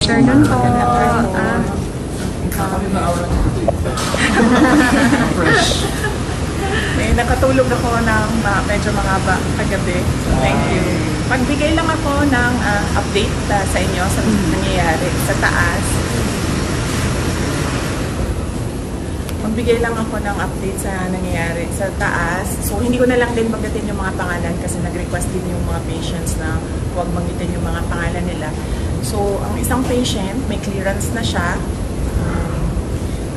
afternoon po. Nakatulog ako ng medyo mahaba kagabi. Thank you. Magbigay lang ako ng update sa inyo sa nangyayari sa taas. Magbigay lang ako ng update sa nangyayari sa taas. So, hindi ko na lang din banggitin yung mga pangalan kasi nag-request din yung mga patients na huwag banggitin yung mga pangalan nila. So, ang isang patient, may clearance na siya.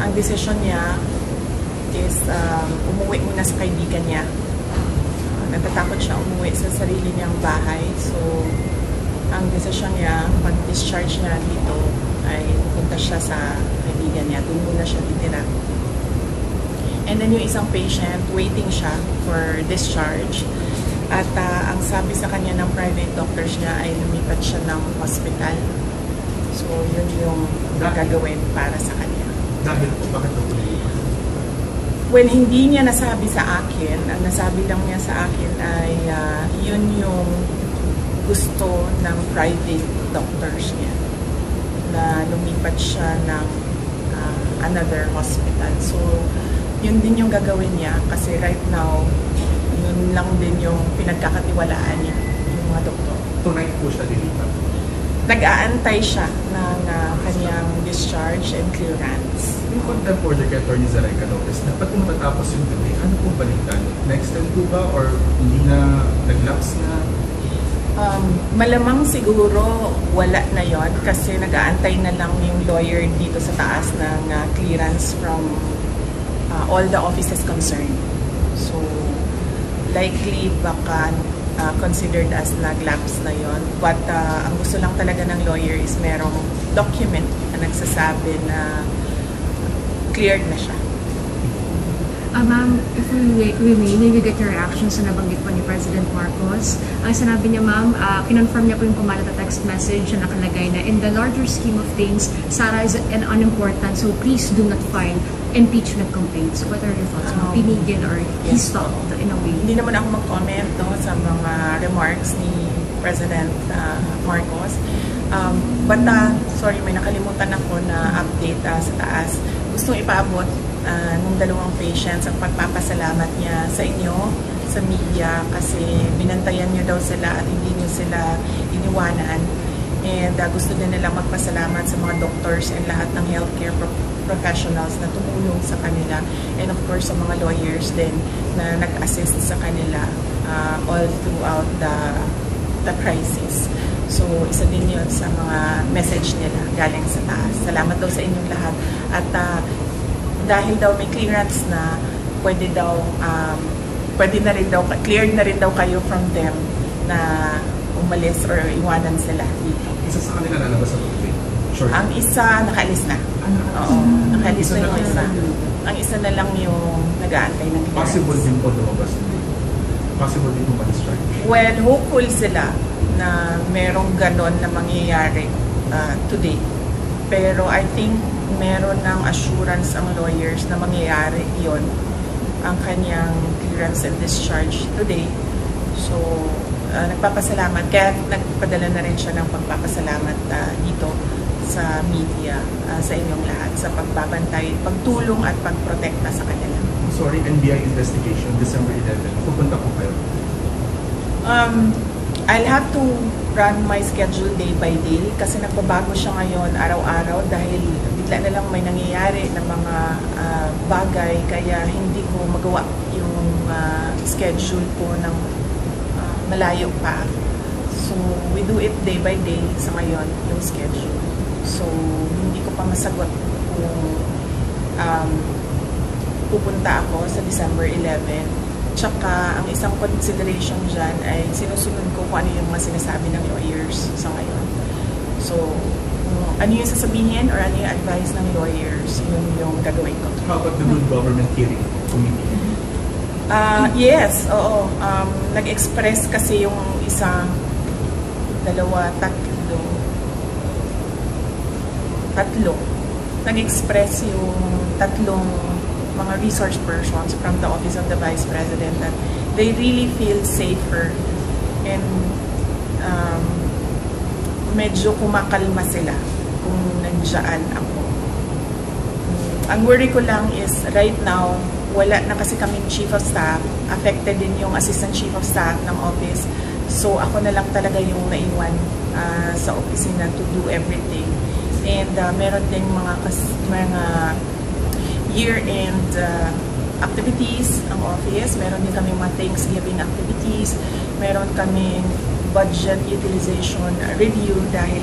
Ang decision niya is umuwi muna sa kaibigan niya. Natatakot siya umuwi sa sarili niyang bahay. So, ang decision niya, pag-discharge niya dito, ay pupunta siya sa kaibigan niya. Doon muna siya titira. And then yung isang patient, waiting siya for discharge. At ang sabi sa kanya ng private doctors niya ay lumipat siya ng hospital. So, yun yung gagawin para sa kanya. Dahil po, bakit ito lumipat? Well, hindi niya nasabi sa akin. Ang nasabi lang niya sa akin ay yun yung gusto ng private doctors niya. Na lumipat siya ng another hospital. So, yun din yung gagawin niya kasi right now, yun lang din yung pinagkakatiwalaan niya, yung mga doktor. Tonight po siya dilipat. Nag-aantay siya ng kanyang discharge and clearance. Yung contempt order kay Atty. Zaray Calores, dapat kung matapos yung gabi, ano pong balikan? Next time po ba or hindi na nag-lapse na? Malamang siguro wala na yon kasi nag-aantay na lang yung lawyer dito sa taas ng clearance from all the offices concerned. So, likely baka considered as nag-lapse na yon. But ang gusto lang talaga ng lawyer is merong document na nagsasabi na cleared na siya. Ma'am, if we may get your reaction sa nabanggit po ni President Marcos. Ang sinabi niya, ma'am, kinonfirm niya po yung kumalat na text message na nakalagay na in the larger scheme of things, Sara is an unimportant, so please do not file impeachment complaints. What are your thoughts? Pinigil or he stopped in a way? Hindi naman ako mag-comment sa mga remarks ni President Marcos. But sorry, may nakalimutan ako na update sa taas. Gustong ipaabot ng dalawang patients ang pagpapasalamat niya sa inyo, sa media, kasi binantayan niyo daw sila at hindi niyo sila iniwanan. And gusto din nila magpasalamat sa mga doctors and lahat ng healthcare professionals na tumulong sa kanila. And of course, sa mga lawyers din na nag-assist sa kanila all throughout the crisis. So, isa din yun sa mga message nila galing sa taas. Salamat daw sa inyong lahat. At dahil daw may clearance na, pwede na rin daw, cleared na rin daw kayo from them na umalis or iwanan sila dito. Isa sa kanila lalabas sa complaint? Sure. Ang isa, nakaalis na. Oo, nakaalis na yung isa. Ang isa na lang yung nag-aantay ng clearance. Possible din po lumabas din. Possible din po ma-discharge. Well, hopeful sila na merong ganon na mangyayari today. Pero I think meron ng assurance ang lawyers na mangyayari yon ang kanyang clearance and discharge today. So, nagpapasalamat. Kaya nagpadala na rin siya ng pagpapasalamat dito sa media, sa inyong lahat, sa pagbabantay, pagtulong at pagprotekta sa kanila. Sorry, NBI investigation, December 11. Pupunta po kayo? I'll have to run my schedule day by day kasi nagbabago siya ngayon araw-araw dahil bigla na lang may nangyayari na mga bagay kaya hindi ko magawa yung schedule ko ng malayo pa. So, we do it day by day sa ngayon, yung schedule. So, hindi ko pa masagot kung pupunta ako sa December 11. Tsaka, ang isang consideration dyan ay sinusunod ko kung ano yung mga sinasabi ng lawyers sa ngayon. So, ano yung sasabihin or ano yung advice ng lawyers, yun yung gagawin ko. How about the Good Government Hearing Committee? Yes, oo. Nag-express kasi yung isang, dalawa, tatlo. Nag-express yung tatlong mga resource persons from the Office of the Vice President that they really feel safer and medyo kumakalma sila nandyan ako. Ang worry ko lang is right now, wala na kasi kaming chief of staff, affected din yung assistant chief of staff ng office. So ako na lang talaga yung naiwan sa opisina to do everything. And meron ding mga year-end activities ang office. Meron din kaming mga Thanksgiving activities. Meron kaming budget utilization review dahil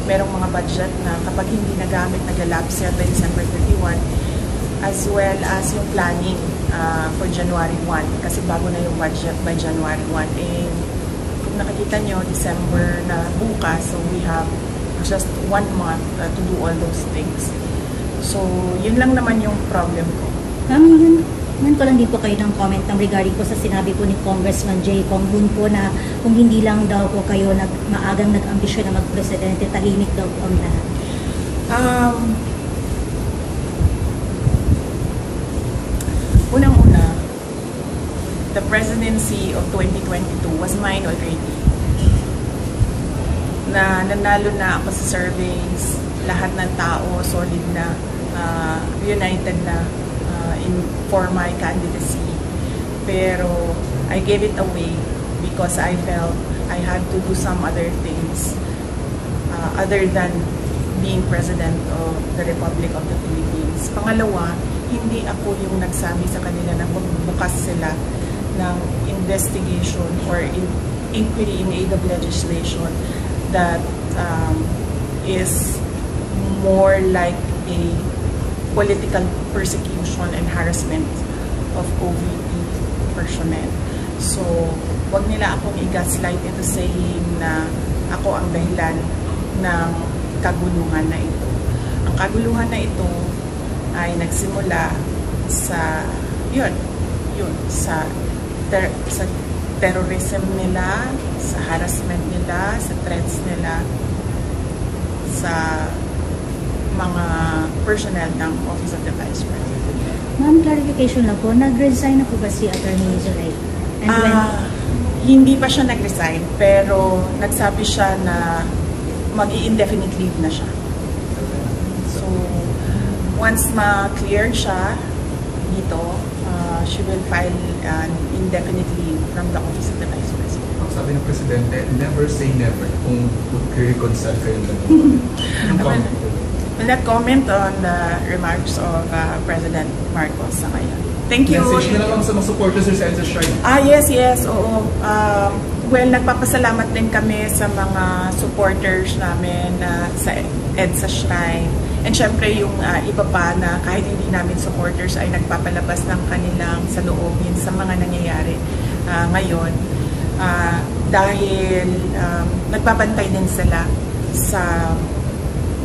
merong mga budget na kapag hindi nagamit, nag-lapse yan by December 31, as well as yung planning for January 1 kasi bago na yung budget by January 1. And kung nakikita nyo, December na bukas, so we have just 1 month to do all those things. So, yun lang naman yung problem ko. Man ko lang din po kayo ng comment regarding po sa sinabi po ni Congressman Jay Kong Hoon po na kung hindi lang daw po kayo maagang nag-ambisyon na mag-presidente, tahimik daw po ang lahat. Unang-una, the presidency of 2022 was mine already. Na nanalo na ako sa surveys, lahat ng tao solid na, united na for my candidacy. Pero I gave it away because I felt I had to do some other things other than being President of the Republic of the Philippines. Pangalawa, hindi ako yung nagsabi sa kanila na magbukas sila ng investigation or inquiry in aid of legislation that is more like a political persecution and harassment of OVP personnel. So, wag nila akong i-gaslight into saying na ako ang dahilan ng kaguluhan na ito. Ang kaguluhan na ito ay nagsimula sa sa terrorism nila, sa harassment nila, sa threats nila, sa mga personnel ng Office of the Vice President. Ma'am, clarification lang po, nag-resign na po ba si Attorney Zulay? And when, Hindi pa siya nag-resign, pero nagsabi siya na mag-i-indefinite leave na siya. So, once ma-cleared siya dito, she will file an indefinite leave from the Office of the Vice President. Ang sabi ng Presidente, never say never kung reconcile kayo ng Will not comment on the remarks of President Marcos sa ngayon. Thank you. Message na lang sa mga supporters sa EDSA Shrine. Yes, oo. Well, nagpapasalamat din kami sa mga supporters namin sa EDSA Shrine. And syempre yung iba pa na kahit hindi namin supporters ay nagpapalabas ng kanilang saloobin sa mga nangyayari ngayon. Dahil nagbabantay din sila sa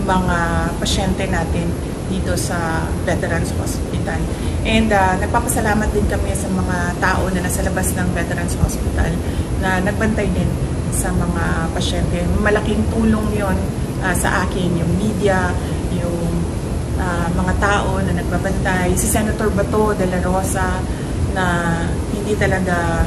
mga pasyente natin dito sa Veterans Hospital. And nagpapasalamat din kami sa mga tao na nasa labas ng Veterans Hospital na nagbantay din sa mga pasyente. Malaking tulong yon sa akin, yung media, yung mga tao na nagbabantay. Si Senator Bato de la Rosa na hindi talaga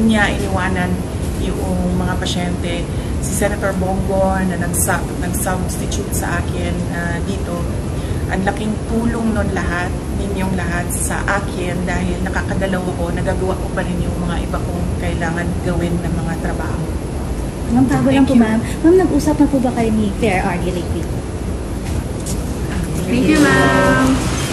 niya iniwanan yung mga pasyente. Si Senator Bongo na nag-substitute sa akin dito. Ang laking tulong nun lahat, ninyong lahat sa akin dahil nakakadalaw ko, nagagawa ko pa rin yung mga iba kong kailangan gawin na mga trabaho. ma'am, bago lang po ma'am. Ma'am, nag-usap na po ba kayo ni Claire R. lately? Thank you, ma'am.